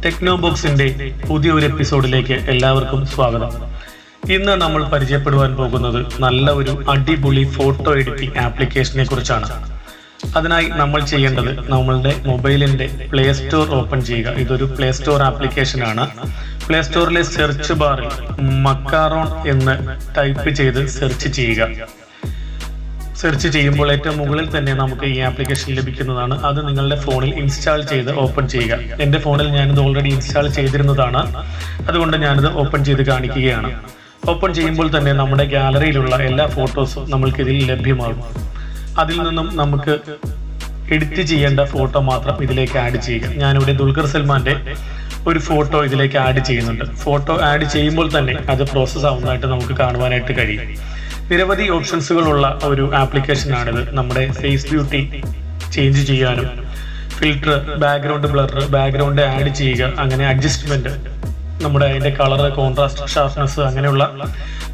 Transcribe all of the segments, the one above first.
ടെക്നോബോക്സിന്റെ പുതിയൊരു എപ്പിസോഡിലേക്ക് എല്ലാവർക്കും സ്വാഗതം. ഇന്ന് നമ്മൾ പരിചയപ്പെടുവാൻ പോകുന്നത് നല്ല ഒരു അടിപൊളി ഫോട്ടോ എഡിറ്റിംഗ് ആപ്ലിക്കേഷനെ കുറിച്ചാണ്. അതിനായി നമ്മൾ ചെയ്യേണ്ടത് നമ്മളുടെ മൊബൈലിന്റെ പ്ലേ സ്റ്റോർ ഓപ്പൺ ചെയ്യുക. ഇതൊരു പ്ലേ സ്റ്റോർ ആപ്ലിക്കേഷൻ ആണ്. പ്ലേ സ്റ്റോറിലെ സെർച്ച് ബാറിൽ മക്കാറോൺ എന്ന് ടൈപ്പ് ചെയ്ത് സെർച്ച് ചെയ്യുക. സെർച്ച് ചെയ്യുമ്പോൾ ഏറ്റവും മുകളിൽ തന്നെ നമുക്ക് ഈ ആപ്ലിക്കേഷൻ ലഭിക്കുന്നതാണ്. അത് നിങ്ങളുടെ ഫോണിൽ ഇൻസ്റ്റാൾ ചെയ്ത് ഓപ്പൺ ചെയ്യുക. എൻ്റെ ഫോണിൽ ഞാനിത് ഓൾറെഡി ഇൻസ്റ്റാൾ ചെയ്തിരുന്നതാണ്, അതുകൊണ്ട് ഞാനിത് ഓപ്പൺ ചെയ്ത് കാണിക്കുകയാണ്. ഓപ്പൺ ചെയ്യുമ്പോൾ തന്നെ നമ്മുടെ ഗാലറിയിലുള്ള എല്ലാ ഫോട്ടോസും നമ്മൾക്ക് ഇതിൽ ലഭ്യമാകും. അതിൽ നിന്നും നമുക്ക് എഡിറ്റ് ചെയ്യേണ്ട ഫോട്ടോ മാത്രം ഇതിലേക്ക് ആഡ് ചെയ്യുക. ഞാനിവിടെ ദുൽഖർ സൽമാന്റെ ഒരു ഫോട്ടോ ഇതിലേക്ക് ആഡ് ചെയ്യുന്നുണ്ട്. ഫോട്ടോ ആഡ് ചെയ്യുമ്പോൾ തന്നെ അത് പ്രോസസ്സ് ആവുന്നതായിട്ട് നമുക്ക് കാണുവാനായിട്ട് കഴിയും. നിരവധി ഓപ്ഷൻസുകളുള്ള ഒരു ആപ്ലിക്കേഷനാണിത്. നമ്മുടെ ഫേസ് ബ്യൂട്ടി ചേഞ്ച് ചെയ്യാനും, filter, background blur, background add ചെയ്യുക, അങ്ങനെ അഡ്ജസ്റ്റ്മെന്റ്, നമ്മുടെ അതിന്റെ കളർ, കോൺട്രാസ്റ്റ്, ഷാർപ്നെസ്, അങ്ങനെയുള്ള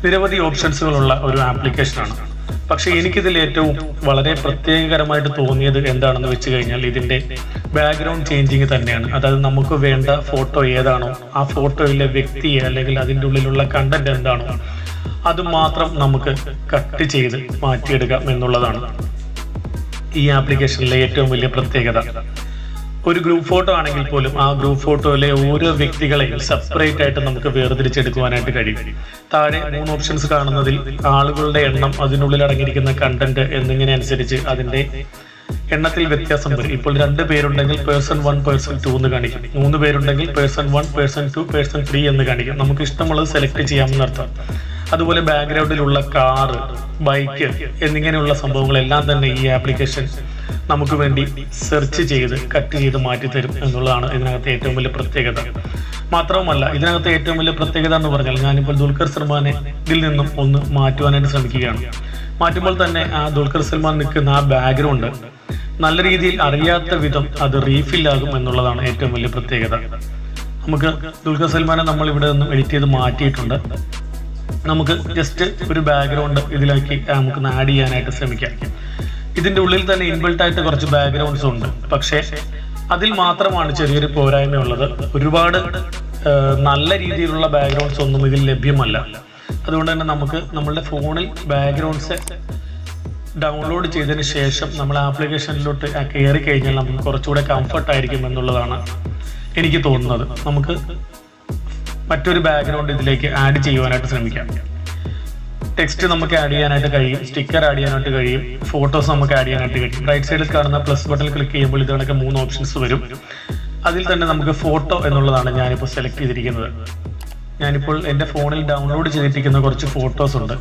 നിരവധി ഓപ്ഷൻസുകളുള്ള ഒരു ആപ്ലിക്കേഷനാണ്. പക്ഷെ എനിക്കിതിൽ ഏറ്റവും വളരെ പ്രത്യേകകരമായിട്ട് തോന്നിയത് എന്താണെന്ന് വെച്ച് കഴിഞ്ഞാൽ ഇതിന്റെ ബാക്ക്ഗ്രൗണ്ട് ചേഞ്ചിങ് തന്നെയാണ്. അതായത് നമുക്ക് വേണ്ട ഫോട്ടോ ഏതാണോ, ആ ഫോട്ടോയിലെ വ്യക്തിയെ അല്ലെങ്കിൽ അതിൻ്റെ ഉള്ളിലുള്ള കണ്ടന്റ് എന്താണോ അത് മാത്രം നമുക്ക് കട്ട് ചെയ്ത് മാറ്റിയെടുക്കാം എന്നുള്ളതാണ് ഈ ആപ്ലിക്കേഷനിലെ ഏറ്റവും വലിയ പ്രത്യേകത. ഒരു ഗ്രൂപ്പ് ഫോട്ടോ ആണെങ്കിൽ പോലും ആ ഗ്രൂപ്പ് ഫോട്ടോയിലെ ഓരോ വ്യക്തികളെയും സെപ്പറേറ്റ് ആയിട്ട് നമുക്ക് വേർതിരിച്ചെടുക്കുവാനായിട്ട് കഴിയും. താഴെ 3 ഓപ്ഷൻസ് കാണുന്നതിൽ ആളുകളുടെ എണ്ണം, അതിനുള്ളിൽ അടങ്ങിയിരിക്കുന്ന കണ്ടന്റ് എന്നിങ്ങനെ അനുസരിച്ച് അതിന്റെ എണ്ണത്തിൽ വ്യത്യാസം വരും. ഇപ്പോൾ 2 പേരുണ്ടെങ്കിൽ പേഴ്സൺ 1, പേഴ്സൺ 2 എന്ന് കാണിക്കും. 3 പേരുണ്ടെങ്കിൽ പേഴ്സൺ 1, പേഴ്സൺ 2, പേഴ്സൺ 3 എന്ന് കാണിക്കും. നമുക്ക് ഇഷ്ടമുള്ളത് സെലക്ട് ചെയ്യാമെന്നർത്ഥം. അതുപോലെ ബാക്ക്ഗ്രൗണ്ടിലുള്ള കാറ്, ബൈക്ക് എന്നിങ്ങനെയുള്ള സംഭവങ്ങളെല്ലാം തന്നെ ഈ ആപ്ലിക്കേഷൻ നമുക്ക് വേണ്ടി സെർച്ച് ചെയ്ത് കട്ട് ചെയ്ത് മാറ്റിത്തരും എന്നുള്ളതാണ് ഇതിനകത്തെ ഏറ്റവും വലിയ പ്രത്യേകത. മാത്രവുമല്ല, ഇതിനകത്തെ ഏറ്റവും വലിയ പ്രത്യേകത എന്ന് പറഞ്ഞാൽ ഞാനിപ്പോൾ ദുൽഖർ സൽമാനെ ഇതിൽ നിന്നും ഒന്ന് മാറ്റുവാനായിട്ട് ശ്രമിക്കുകയാണ്. മാറ്റുമ്പോൾ തന്നെ ആ ദുൽഖർ സൽമാൻ നിൽക്കുന്ന ആ ബാക്ക്ഗ്രൗണ്ട് നല്ല രീതിയിൽ അറിയാത്ത വിധം അത് റീഫില്ലാകും എന്നുള്ളതാണ് ഏറ്റവും വലിയ പ്രത്യേകത. നമുക്ക് ദുൽഖർ സൽമാനെ നമ്മൾ ഇവിടെ നിന്നും എഡിറ്റ് ചെയ്ത് മാറ്റിയിട്ടുണ്ട്. നമുക്ക് ജസ്റ്റ് ഒരു ബാക്ക്ഗ്രൗണ്ട് ഇതിലേക്ക് നമുക്ക് ആഡ് ചെയ്യാനായിട്ട് ശ്രമിക്കാം. ഇതിന്റെ ഉള്ളിൽ തന്നെ ഇൻബിൽട്ട് ആയിട്ട് കുറച്ച് ബാക്ക്ഗ്രൗണ്ട്സ് ഉണ്ട്. പക്ഷേ അതിൽ മാത്രമാണ് ചെറിയൊരു പോരായ്മയുള്ളത്. ഒരുപാട് നല്ല രീതിയിലുള്ള ബാക്ക്ഗ്രൗണ്ട്സ് ഒന്നും ഇതിൽ ലഭ്യമല്ല. അതുകൊണ്ട് തന്നെ നമുക്ക് നമ്മളുടെ ഫോണിൽ ബാക്ക്ഗ്രൗണ്ട്സ് ഡൗൺലോഡ് ചെയ്തതിന് ശേഷം നമ്മൾ ആപ്ലിക്കേഷനിലോട്ട് കയറി കഴിഞ്ഞാൽ നമുക്ക് കുറച്ചുകൂടെ കംഫർട്ട് ആയിരിക്കും എന്നുള്ളതാണ് എനിക്ക് തോന്നുന്നത്. നമുക്ക് മറ്റൊരു ബാക്ക്ഗ്രൗണ്ട് ഇതിലേക്ക് ആഡ് ചെയ്യുവാനായിട്ട് ശ്രമിക്കാം. ടെക്സ്റ്റ് നമുക്ക് ആഡ് ചെയ്യാനായിട്ട് കഴിയും, സ്റ്റിക്കർ ആഡ് ചെയ്യാനായിട്ട് കഴിയും, ഫോട്ടോസ് നമുക്ക് ആഡ് ചെയ്യാനായിട്ട് കഴിയും. റൈറ്റ് സൈഡിൽ കാണുന്ന പ്ലസ് ബട്ടൺ ക്ലിക്ക് ചെയ്യുമ്പോൾ ഇതിനൊക്കെ 3 ഓപ്ഷൻസ് വരും. അതിൽ തന്നെ നമുക്ക് ഫോട്ടോ എന്നുള്ളതാണ് ഞാനിപ്പോൾ സെലക്ട് ചെയ്തിരിക്കുന്നത്. ഞാനിപ്പോൾ എൻ്റെ ഫോണിൽ ഡൗൺലോഡ് ചെയ്തിരിക്കുന്ന കുറച്ച് ഫോട്ടോസ് ഉണ്ട്.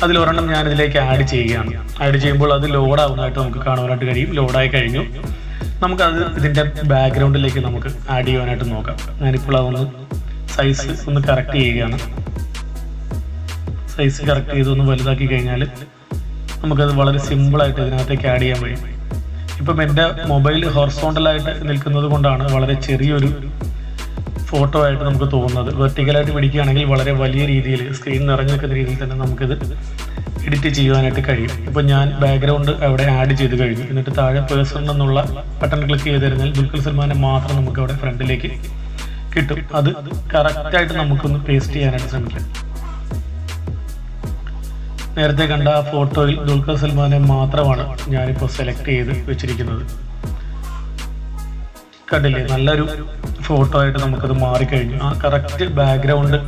അതിലൊരെണ്ണം ഞാൻ ഇതിലേക്ക് ആഡ് ചെയ്യുകയാണ്. ആഡ് ചെയ്യുമ്പോൾ അത് ലോഡ് ആവുന്നതായിട്ട് നമുക്ക് കാണുവാനായിട്ട് കഴിയും. ലോഡായി കഴിഞ്ഞു. നമുക്കത് ഇതിൻ്റെ ബാക്ക്ഗ്രൗണ്ടിലേക്ക് നമുക്ക് ആഡ് ചെയ്യുവാനായിട്ട് നോക്കാം. ഞാനിപ്പോൾ അതൊന്ന് സൈസ് ഒന്ന് കറക്റ്റ് ചെയ്യുകയാണ്. സൈസ് കറക്റ്റ് ചെയ്തൊന്ന് വലുതാക്കി കഴിഞ്ഞാൽ നമുക്കത് വളരെ സിമ്പിളായിട്ട് ഇതിനകത്തേക്ക് ആഡ് ചെയ്യാൻ കഴിയും. ഇപ്പം എൻ്റെ മൊബൈൽ ഹൊറിസോണ്ടലായിട്ട് നിൽക്കുന്നത് കൊണ്ടാണ് വളരെ ചെറിയൊരു ഫോട്ടോ ആയിട്ട് നമുക്ക് തോന്നുന്നത്. വെർട്ടിക്കലായിട്ട് പിടിക്കുകയാണെങ്കിൽ വളരെ വലിയ രീതിയിൽ സ്ക്രീൻ നിറഞ്ഞു നിൽക്കുന്ന രീതിയിൽ തന്നെ നമുക്കിത് എഡിറ്റ് ചെയ്യുവാനായിട്ട് കഴിയും. ഇപ്പം ഞാൻ ബാക്ക്ഗ്രൗണ്ട് അവിടെ ആഡ് ചെയ്ത് കഴിഞ്ഞു. എന്നിട്ട് താഴെ പേഴ്സൺ എന്നുള്ള ബട്ടൺ ക്ലിക്ക് ചെയ്ത് കഴിഞ്ഞാൽ ദുൽഖർ സൽമാനെ മാത്രം നമുക്ക് അവിടെ ഫ്രണ്ടിലേക്ക് കിട്ടും. അത് കറക്റ്റായിട്ട് നമുക്കൊന്ന് പേസ്റ്റ് ചെയ്യാനായിട്ട് ശ്രമിക്കാം. നേരത്തെ കണ്ട ആ ഫോട്ടോയിൽ ദുൽഖർ സൽമാനെ മാത്രമാണ് ഞാനിപ്പോൾ സെലക്ട് ചെയ്ത് വെച്ചിരിക്കുന്നത്. കണ്ടില്ലേ, നല്ലൊരു ഫോട്ടോ ആയിട്ട് നമുക്കത് മാറിക്കഴിഞ്ഞു. ആ കറക്റ്റ് ബാക്ക്ഗ്രൗണ്ട്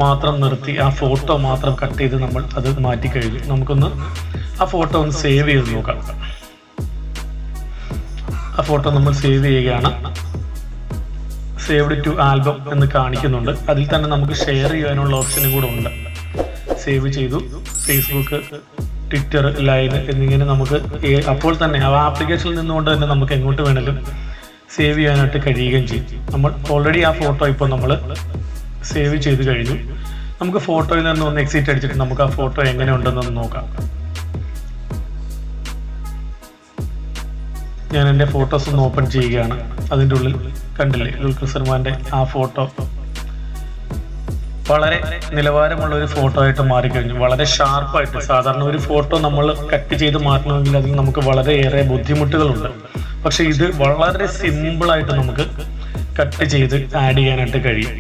മാത്രം നിർത്തി ആ ഫോട്ടോ മാത്രം കട്ട് ചെയ്ത് നമ്മൾ അത് മാറ്റിക്കഴിഞ്ഞു. നമുക്കൊന്ന് ആ ഫോട്ടോ ഒന്ന് സേവ് ചെയ്ത് നോക്കാം. ആ ഫോട്ടോ നമ്മൾ സേവ് ചെയ്യുകയാണ്. സേവ്ഡ് ടു ആൽബം എന്ന് കാണിക്കുന്നുണ്ട്. അതിൽ തന്നെ നമുക്ക് ഷെയർ ചെയ്യാനുള്ള ഓപ്ഷനും കൂടെ ഉണ്ട്. സേവ് ചെയ്തു. ഫേസ്ബുക്ക്, ട്വിറ്റർ, ലൈവ് എന്നിങ്ങനെ നമുക്ക് അപ്പോൾ തന്നെ ആ ആപ്ലിക്കേഷനിൽ നിന്നുകൊണ്ട് തന്നെ നമുക്ക് എങ്ങോട്ട് വേണമെങ്കിലും സേവ് ചെയ്യാനായിട്ട് കഴിയുകയും ചെയ്യും. നമ്മൾ ഓൾറെഡി ആ ഫോട്ടോ ഇപ്പോൾ നമ്മൾ സേവ് ചെയ്ത് കഴിഞ്ഞു. നമുക്ക് ഫോട്ടോയിൽ നിന്ന് ഒന്ന് എക്സിറ്റ് അടിച്ചിട്ട് നമുക്ക് ആ ഫോട്ടോ എങ്ങനെ ഉണ്ടെന്നൊന്ന് നോക്കാം. ഞാൻ എൻ്റെ ഫോട്ടോസ് ഒന്ന് ഓപ്പൺ ചെയ്യുകയാണ്. അതിൻ്റെ ഉള്ളിൽ കണ്ടില്ലേ ദുൽഖർ സൽമാന്റെ ആ ഫോട്ടോ വളരെ നിലവാരമുള്ള ഒരു ഫോട്ടോ ആയിട്ട് മാറിക്കഴിഞ്ഞു. വളരെ ഷാർപ്പായിട്ട്. സാധാരണ ഒരു ഫോട്ടോ നമ്മൾ കട്ട് ചെയ്ത് മാറ്റണമെങ്കിൽ അതിൽ നമുക്ക് വളരെയേറെ ബുദ്ധിമുട്ടുകളുണ്ട്. പക്ഷെ ഇത് വളരെ സിമ്പിളായിട്ട് നമുക്ക് കട്ട് ചെയ്ത് ആഡ് ചെയ്യാനായിട്ട് കഴിയും.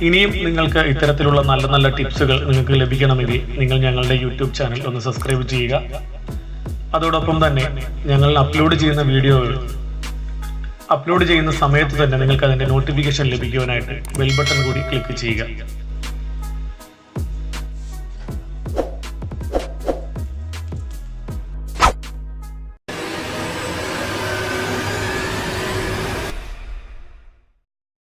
ഇനിയും നിങ്ങൾക്ക് ഇത്തരത്തിലുള്ള നല്ല നല്ല ടിപ്സുകൾ നിങ്ങൾക്ക് ലഭിക്കണമെങ്കിൽ നിങ്ങൾ ഞങ്ങളുടെ യൂട്യൂബ് ചാനൽ ഒന്ന് സബ്സ്ക്രൈബ് ചെയ്യുക. അതോടൊപ്പം തന്നെ ഞങ്ങൾ അപ്ലോഡ് ചെയ്യുന്ന വീഡിയോകൾ അപ്ലോഡ് ചെയ്യുന്ന സമയത്ത് തന്നെ നിങ്ങൾക്ക് അതിൻ്റെ നോട്ടിഫിക്കേഷൻ ലഭിക്കുവാനായിട്ട് ബെൽ ബട്ടൺ കൂടി ക്ലിക്ക് ചെയ്യുക.